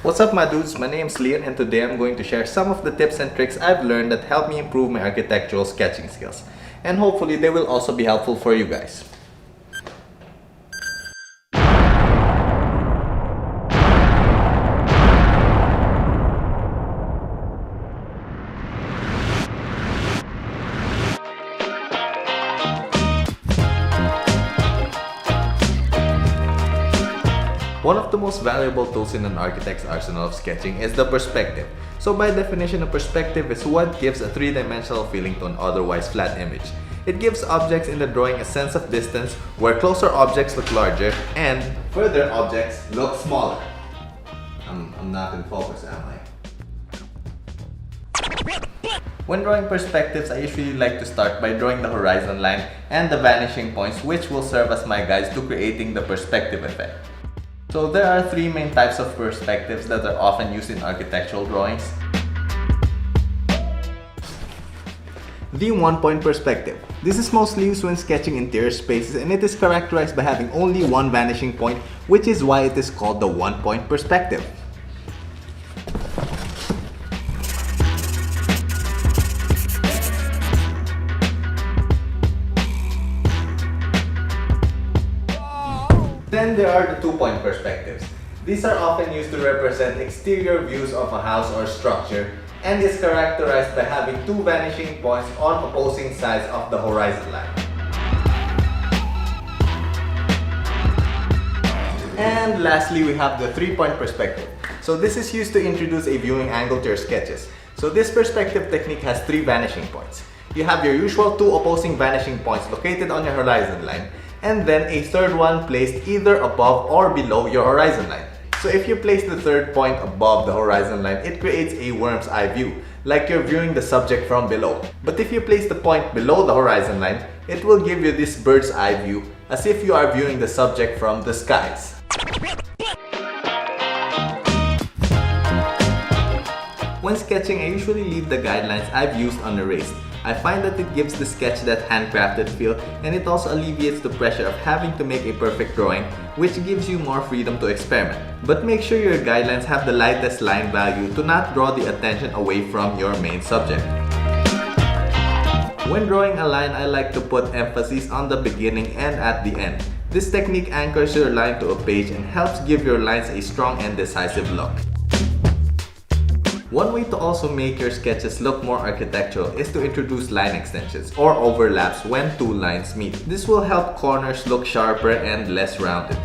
What's up my dudes, my name's Leon and today I'm going to share some of the tips and tricks I've learned that help me improve my architectural sketching skills. And hopefully they will also be helpful for you guys. One of the most valuable tools in an architect's arsenal of sketching is the perspective. So by definition, a perspective is what gives a three-dimensional feeling to an otherwise flat image. It gives objects in the drawing a sense of distance where closer objects look larger and further objects look smaller. I'm not in focus, am I? When drawing perspectives, I usually like to start by drawing the horizon line and the vanishing points, which will serve as my guides to creating the perspective effect. So there are three main types of perspectives that are often used in architectural drawings. The one-point perspective. This is mostly used when sketching interior spaces and it is characterized by having only one vanishing point, which is why it is called the one-point perspective. Then there are the two-point perspectives. These are often used to represent exterior views of a house or structure and is characterized by having two vanishing points on opposing sides of the horizon line. And lastly, we have the three-point perspective. So this is used to introduce a viewing angle to your sketches. So this perspective technique has three vanishing points. You have your usual two opposing vanishing points located on your horizon line, and then a third one placed either above or below your horizon line. So if you place the third point above the horizon line, it creates a worm's eye view, like you're viewing the subject from below. But if you place the point below the horizon line, it will give you this bird's eye view, as if you are viewing the subject from the skies. When sketching, I usually leave the guidelines I've used unerased. I find that it gives the sketch that handcrafted feel, and it also alleviates the pressure of having to make a perfect drawing, which gives you more freedom to experiment. But make sure your guidelines have the lightest line value to not draw the attention away from your main subject. When drawing a line, I like to put emphasis on the beginning and at the end. This technique anchors your line to a page and helps give your lines a strong and decisive look. One way to also make your sketches look more architectural is to introduce line extensions or overlaps when two lines meet. This will help corners look sharper and less rounded.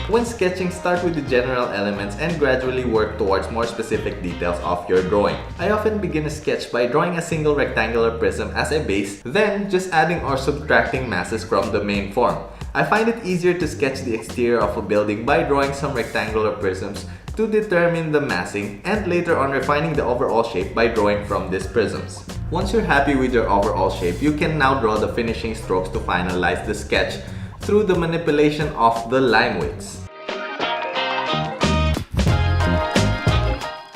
When sketching, start with the general elements and gradually work towards more specific details of your drawing. I often begin a sketch by drawing a single rectangular prism as a base, then just adding or subtracting masses from the main form. I find it easier to sketch the exterior of a building by drawing some rectangular prisms to determine the massing and later on refining the overall shape by drawing from these prisms. Once you're happy with your overall shape, you can now draw the finishing strokes to finalize the sketch through the manipulation of the Lineweights.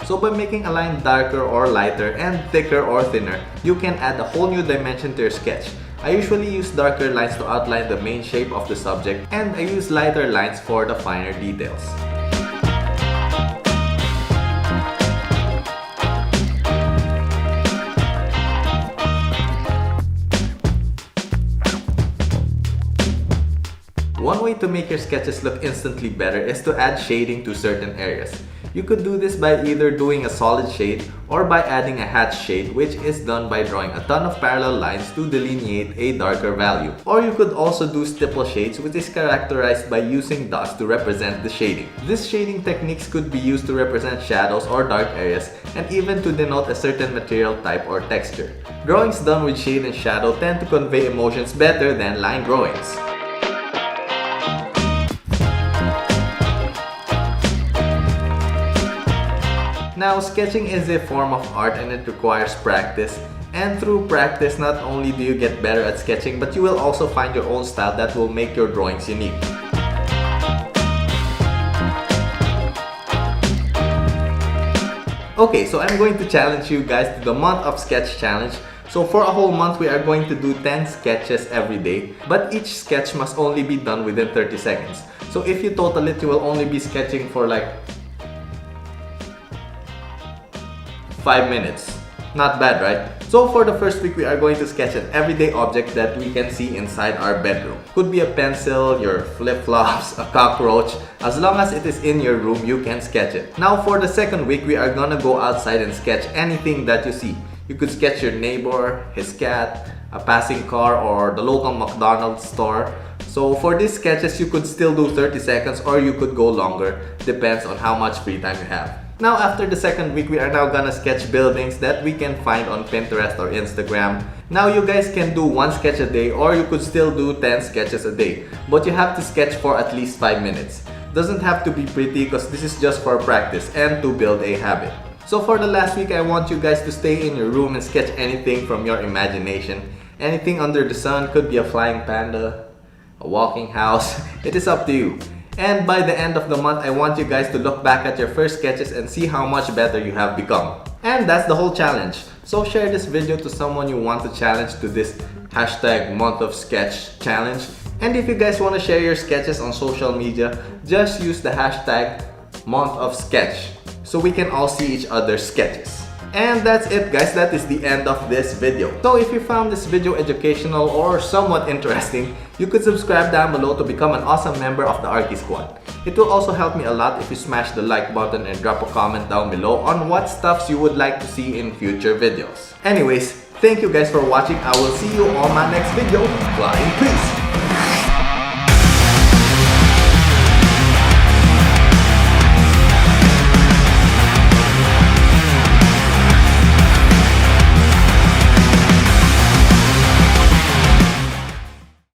So by making a line darker or lighter and thicker or thinner, you can add a whole new dimension to your sketch. I usually use darker lines to outline the main shape of the subject, and I use lighter lines for the finer details. One way to make your sketches look instantly better is to add shading to certain areas. You could do this by either doing a solid shade or by adding a hatch shade, which is done by drawing a ton of parallel lines to delineate a darker value. Or you could also do stipple shades, which is characterized by using dots to represent the shading. These shading techniques could be used to represent shadows or dark areas and even to denote a certain material type or texture. Drawings done with shade and shadow tend to convey emotions better than line drawings. Now, sketching is a form of art and it requires practice. And through practice, not only do you get better at sketching, but you will also find your own style that will make your drawings unique. Okay, so I'm going to challenge you guys to the month of sketch challenge. So for a whole month, we are going to do 10 sketches every day, but each sketch must only be done within 30 seconds. So if you total it, you will only be sketching for like 5 minutes. Not bad, right? So for the first week, we are going to sketch an everyday object that we can see inside our bedroom. Could be a pencil, your flip-flops, a cockroach. As long as it is in your room, you can sketch it. Now for the second week, we are gonna go outside and sketch anything that you see. You could sketch your neighbor, his cat, a passing car, or the local McDonald's store. So for these sketches, you could still do 30 seconds or you could go longer. Depends on how much free time you have. Now after the second week, we are now gonna sketch buildings that we can find on Pinterest or Instagram. Now you guys can do 1 sketch a day, or you could still do 10 sketches a day. But you have to sketch for at least 5 minutes. Doesn't have to be pretty because this is just for practice and to build a habit. So for the last week, I want you guys to stay in your room and sketch anything from your imagination. Anything under the sun. Could be a flying panda, a walking house. It is up to you. And by the end of the month, I want you guys to look back at your first sketches and see how much better you have become. And that's the whole challenge. So share this video to someone you want to challenge to this hashtag month of sketch challenge. And if you guys want to share your sketches on social media, just use the hashtag month of sketch so we can all see each other's sketches. And that's it, guys. That is the end of this video. So if you found this video educational or somewhat interesting, you could subscribe down below to become an awesome member of the Arky Squad. It will also help me a lot if you smash the like button and drop a comment down below on what stuffs you would like to see in future videos. Anyways, thank you guys for watching. I will see you on my next video. Flying peace!